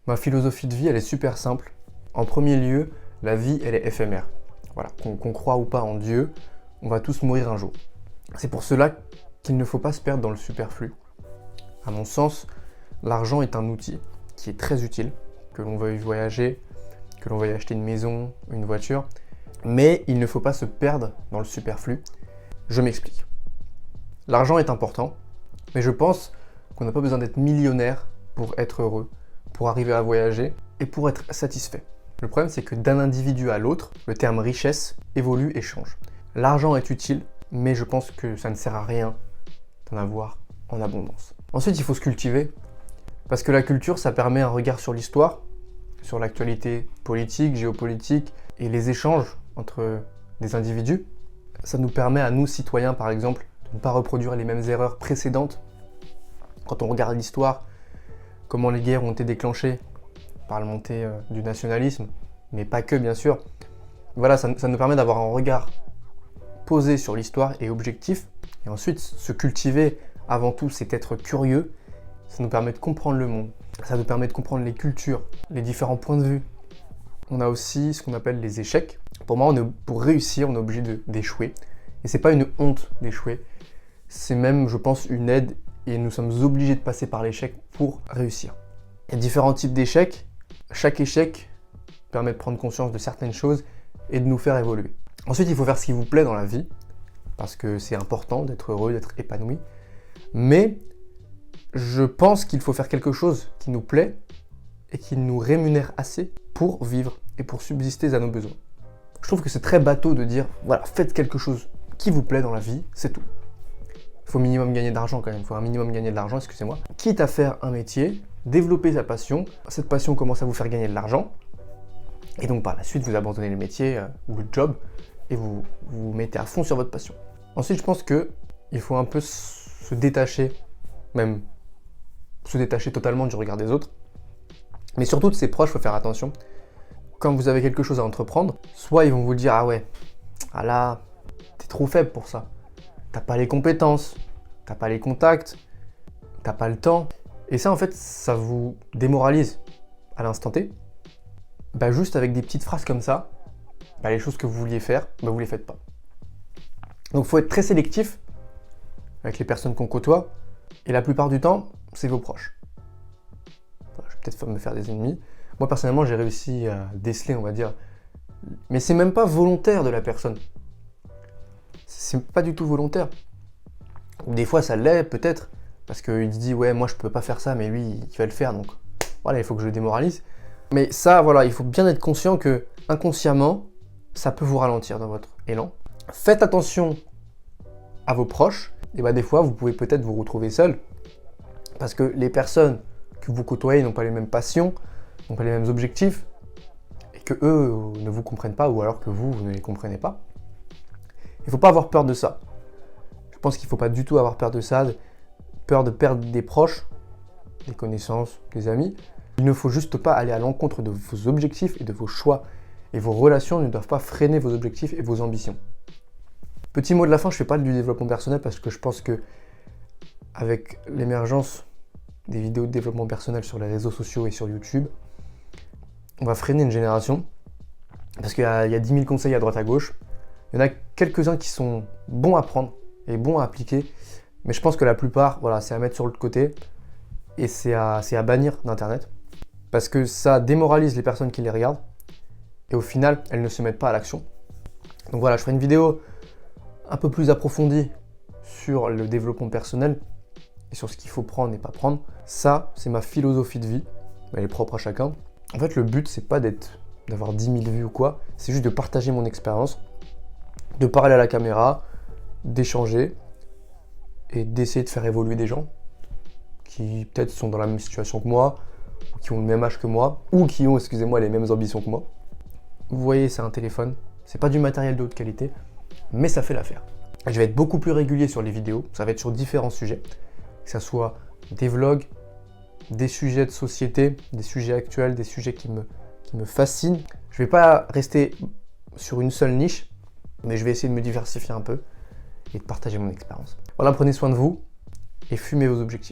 Ma philosophie de vie, elle est super simple. En premier lieu, la vie, elle est éphémère. Voilà, qu'on croit ou pas en Dieu, on va tous mourir un jour. C'est pour cela qu'il ne faut pas se perdre dans le superflu. À mon sens, l'argent est un outil qui est très utile, que l'on veuille voyager, que l'on veuille acheter une maison, une voiture, mais il ne faut pas se perdre dans le superflu. Je m'explique. L'argent est important, mais je pense qu'on n'a pas besoin d'être millionnaire pour être heureux, pour arriver à voyager et pour être satisfait. Le problème, c'est que d'un individu à l'autre, le terme richesse évolue et change. L'argent est utile, mais je pense que ça ne sert à rien d'en avoir en abondance. Ensuite, il faut se cultiver, parce que la culture, ça permet un regard sur l'histoire, sur l'actualité politique, géopolitique et les échanges entre des individus. Ça nous permet à nous, citoyens par exemple, de ne pas reproduire les mêmes erreurs précédentes. Quand on regarde l'histoire, comment les guerres ont été déclenchées par la montée du nationalisme, mais pas que bien sûr. Voilà, ça nous permet d'avoir un regard posé sur l'histoire et objectif. Et ensuite, se cultiver avant tout, c'est être curieux. Ça nous permet de comprendre le monde. Ça nous permet de comprendre les cultures, les différents points de vue. On a aussi ce qu'on appelle les échecs. Pour moi, pour réussir, on est obligé d'échouer. Et c'est pas une honte d'échouer. C'est même, je pense, une aide. Et nous sommes obligés de passer par l'échec pour réussir. Il y a différents types d'échecs. Chaque échec permet de prendre conscience de certaines choses et de nous faire évoluer. Ensuite, il faut faire ce qui vous plaît dans la vie, parce que c'est important d'être heureux, d'être épanoui. Mais je pense qu'il faut faire quelque chose qui nous plaît et qui nous rémunère assez pour vivre et pour subsister à nos besoins. Je trouve que c'est très bateau de dire, voilà, faites quelque chose qui vous plaît dans la vie, c'est tout. Il faut minimum gagner d'argent quand même, il faut un minimum gagner de l'argent, excusez-moi. Quitte à faire un métier, développer sa passion, cette passion commence à vous faire gagner de l'argent, et donc par la suite vous abandonnez le métier ou le job, et vous vous mettez à fond sur votre passion. Ensuite, je pense qu'il faut un peu se détacher, même se détacher totalement du regard des autres, mais surtout de ses proches, il faut faire attention. Quand vous avez quelque chose à entreprendre, soit ils vont vous dire « Ah ouais, ah là, t'es trop faible pour ça. T'as pas les compétences, t'as pas les contacts, t'as pas le temps. » Et ça, en fait, ça vous démoralise à l'instant T. Juste avec des petites phrases comme ça, les choses que vous vouliez faire, vous les faites pas. Donc il faut être très sélectif avec les personnes qu'on côtoie, et la plupart du temps, c'est vos proches. Voilà, je vais peut-être me faire des ennemis. Moi, personnellement, j'ai réussi à déceler, on va dire, mais c'est même pas volontaire de la personne. C'est pas du tout volontaire. Des fois, ça l'est, peut-être, parce qu'il se dit, ouais, moi, je peux pas faire ça, mais lui, il va le faire, donc voilà, il faut que je le démoralise. Mais ça, voilà, il faut bien être conscient que, inconsciemment, ça peut vous ralentir dans votre élan. Faites attention à vos proches, et des fois, vous pouvez peut-être vous retrouver seul, parce que les personnes que vous côtoyez n'ont pas les mêmes passions, n'ont pas les mêmes objectifs, et que eux ne vous comprennent pas, ou alors que vous ne les comprenez pas. Il ne faut pas avoir peur de ça. Je pense qu'il ne faut pas du tout avoir peur de ça, peur de perdre des proches, des connaissances, des amis. Il ne faut juste pas aller à l'encontre de vos objectifs et de vos choix. Et vos relations ne doivent pas freiner vos objectifs et vos ambitions. Petit mot de la fin, je ne fais pas du développement personnel parce que je pense que avec l'émergence des vidéos de développement personnel sur les réseaux sociaux et sur YouTube, on va freiner une génération parce qu'il y a 10 000 conseils à droite à gauche. Il y en a quelques-uns qui sont bons à prendre et bons à appliquer, mais je pense que la plupart, voilà, c'est à mettre sur le côté et c'est à bannir d'Internet parce que ça démoralise les personnes qui les regardent et au final, elles ne se mettent pas à l'action. Donc voilà, je ferai une vidéo un peu plus approfondie sur le développement personnel et sur ce qu'il faut prendre et pas prendre. Ça, c'est ma philosophie de vie, elle est propre à chacun. En fait, le but, c'est pas d'avoir 10 000 vues ou quoi, c'est juste de partager mon expérience, de parler à la caméra, d'échanger et d'essayer de faire évoluer des gens qui peut-être sont dans la même situation que moi, ou qui ont le même âge que moi, ou qui ont, excusez-moi, les mêmes ambitions que moi. Vous voyez, c'est un téléphone, c'est pas du matériel de haute qualité, mais ça fait l'affaire. Je vais être beaucoup plus régulier sur les vidéos, ça va être sur différents sujets, que ce soit des vlogs, des sujets de société, des sujets actuels, des sujets qui me fascinent. Je vais pas rester sur une seule niche, mais je vais essayer de me diversifier un peu et de partager mon expérience. Voilà, prenez soin de vous et fumez vos objectifs.